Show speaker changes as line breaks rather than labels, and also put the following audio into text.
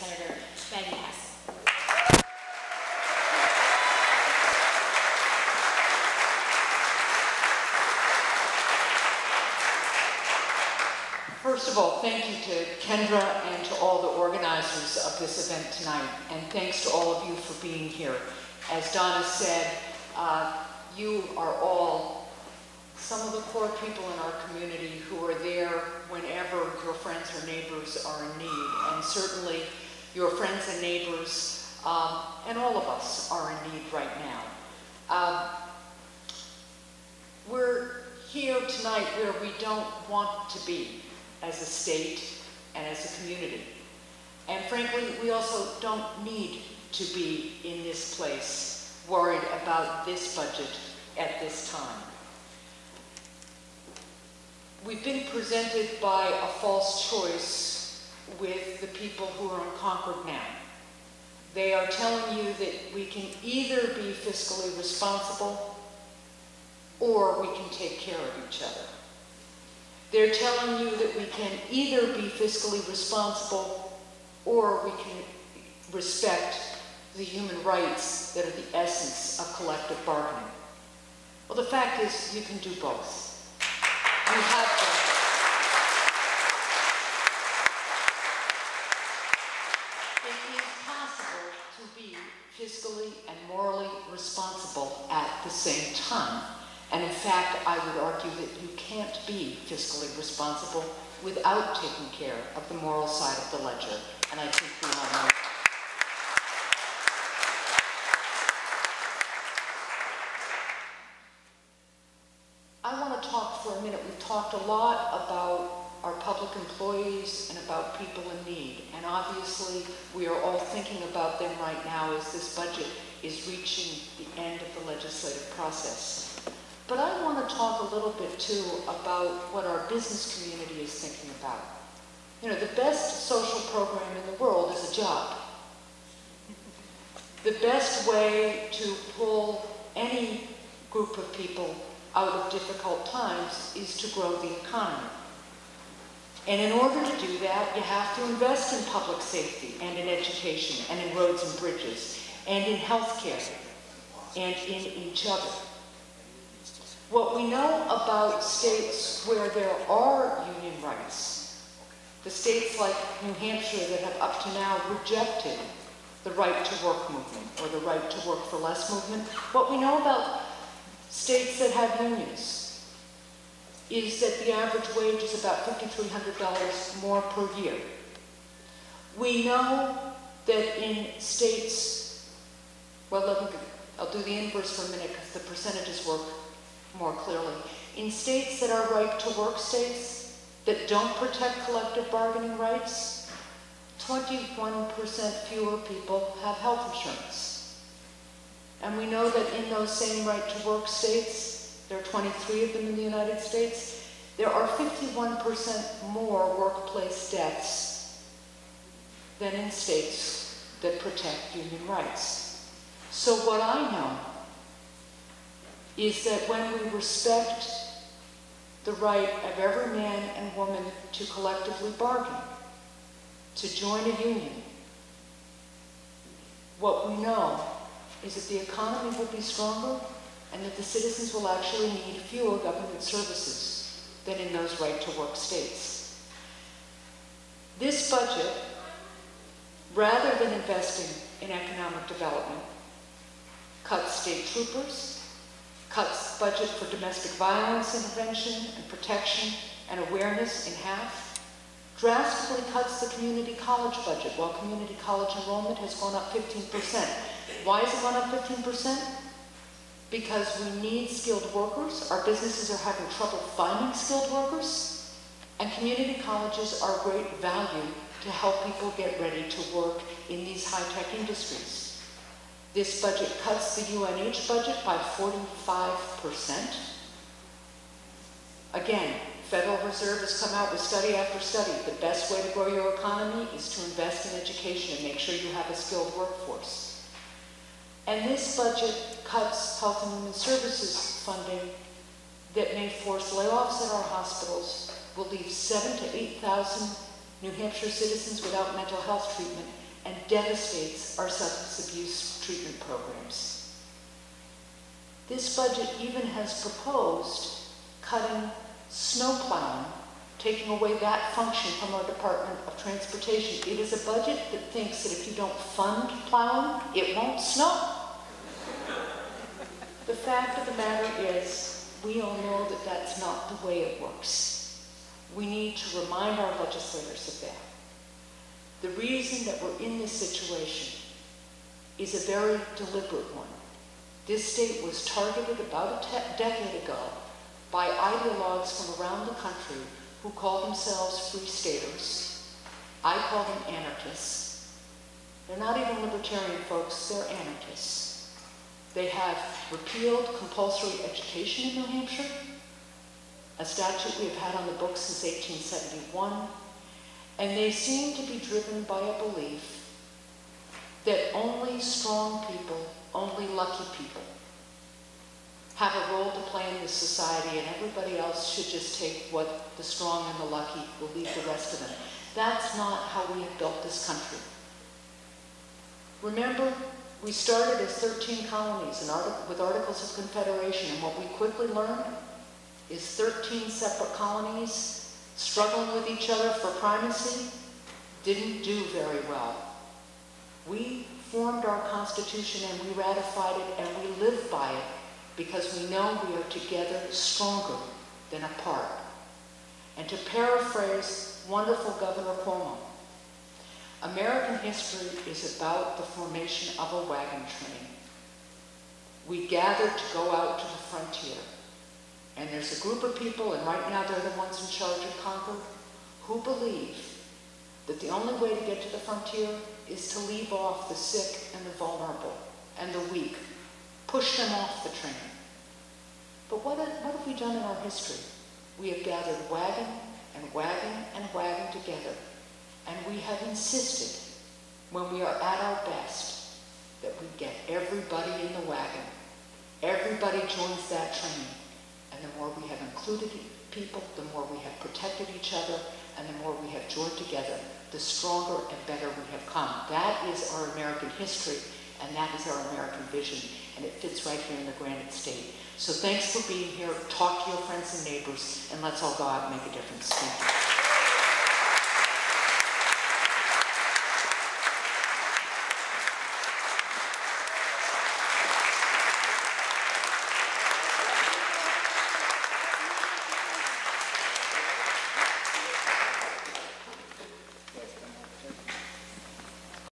Senator Maggie Hassan.
First of all, thank you to Kendra and to all the organizers of this event tonight, and thanks to all of you for being here. As Donna said, you are all some of the core people in our community who are there whenever your friends or neighbors are in need, and certainly your friends and neighbors and all of us are in need right now. We're here tonight where we don't want to be as a state and as a community. And frankly, we also don't need to be in this place worried about this budget at this time. We've been presented by a false choice with the people who are in Concord now. They are telling you that we can either be fiscally responsible or we can take care of each other. They're telling you that we can either be fiscally responsible or we can respect the human rights that are the essence of collective bargaining. Well, the fact is you can do both. You have both. It is possible to be fiscally and morally responsible at the same time. And in fact, I would argue that you can't be fiscally responsible without taking care of the moral side of the ledger. And I think we all know that. I want to talk for a minute. We've talked a lot about our public employees and about people in need. And obviously, we are all thinking about them right now as this budget is reaching the end of the legislative process. But I want to talk a little bit, too, about what our business community is thinking about. You know, the best social program in the world is a job. The best way to pull any group of people out of difficult times is to grow the economy. And in order to do that, you have to invest in public safety and in education and in roads and bridges and in healthcare and in each other. What we know about states where there are union rights, the states like New Hampshire that have up to now rejected the right to work movement or the right to work for less movement, what we know about states that have unions is that the average wage is about $5,300 more per year. We know that in states, well, I'll do the inverse for a minute because the percentages work more clearly. In states that are right-to-work states that don't protect collective bargaining rights, 21% fewer people have health insurance. And we know that in those same right-to-work states, there are 23 of them in the United States, there are 51% more workplace deaths than in states that protect union rights. So what I know is that when we respect the right of every man and woman to collectively bargain, to join a union, what we know is that the economy will be stronger and that the citizens will actually need fewer government services than in those right-to-work states. This budget, rather than investing in economic development, cuts state troopers, cuts budget for domestic violence intervention and protection and awareness in half, drastically cuts the community college budget while community college enrollment has gone up 15%. Why has it gone up 15%? Because we need skilled workers. Our businesses are having trouble finding skilled workers, and community colleges are great value to help people get ready to work in these high-tech industries. This budget cuts the UNH budget by 45%. Again, Federal Reserve has come out with study after study. The best way to grow your economy is to invest in education and make sure you have a skilled workforce. And this budget cuts health and human services funding that may force layoffs at our hospitals, will leave 7,000 to 8,000 New Hampshire citizens without mental health treatment, and devastates our substance abuse treatment programs. This budget even has proposed cutting snow plowing, taking away that function from our Department of Transportation. It is a budget that thinks that if you don't fund plowing, it won't snow. The fact of the matter is, we all know that that's not the way it works. We need to remind our legislators of that. The reason that we're in this situation is a very deliberate one. This state was targeted about a decade ago by ideologues from around the country who call themselves free staters. I call them anarchists. They're not even libertarian folks, they're anarchists. They have repealed compulsory education in New Hampshire, a statute we have had on the books since 1871, and they seem to be driven by a belief that only strong people, only lucky people, have a role to play in this society, and everybody else should just take what the strong and the lucky will leave the rest of them. That's not how we have built this country. Remember, we started as 13 colonies with Articles of Confederation, and what we quickly learned is 13 separate colonies struggling with each other for primacy didn't do very well. We formed our Constitution and we ratified it and we live by it because we know we are together stronger than apart. And to paraphrase wonderful Governor Cuomo, American history is about the formation of a wagon train. We gathered to go out to the frontier. And there's a group of people, and right now they're the ones in charge of Concord, who believe that the only way to get to the frontier is to leave off the sick and the vulnerable and the weak, push them off the train. But what have we done in our history? We have gathered wagon and wagon and wagon together, and we have insisted, when we are at our best, that we get everybody in the wagon. Everybody joins that train. And the more we have included people, the more we have protected each other, and the more we have joined together, the stronger and better we have come. That is our American history, and that is our American vision, and it fits right here in the Granite State. So thanks for being here. Talk to your friends and neighbors, and let's all go out and make a difference. Thank you.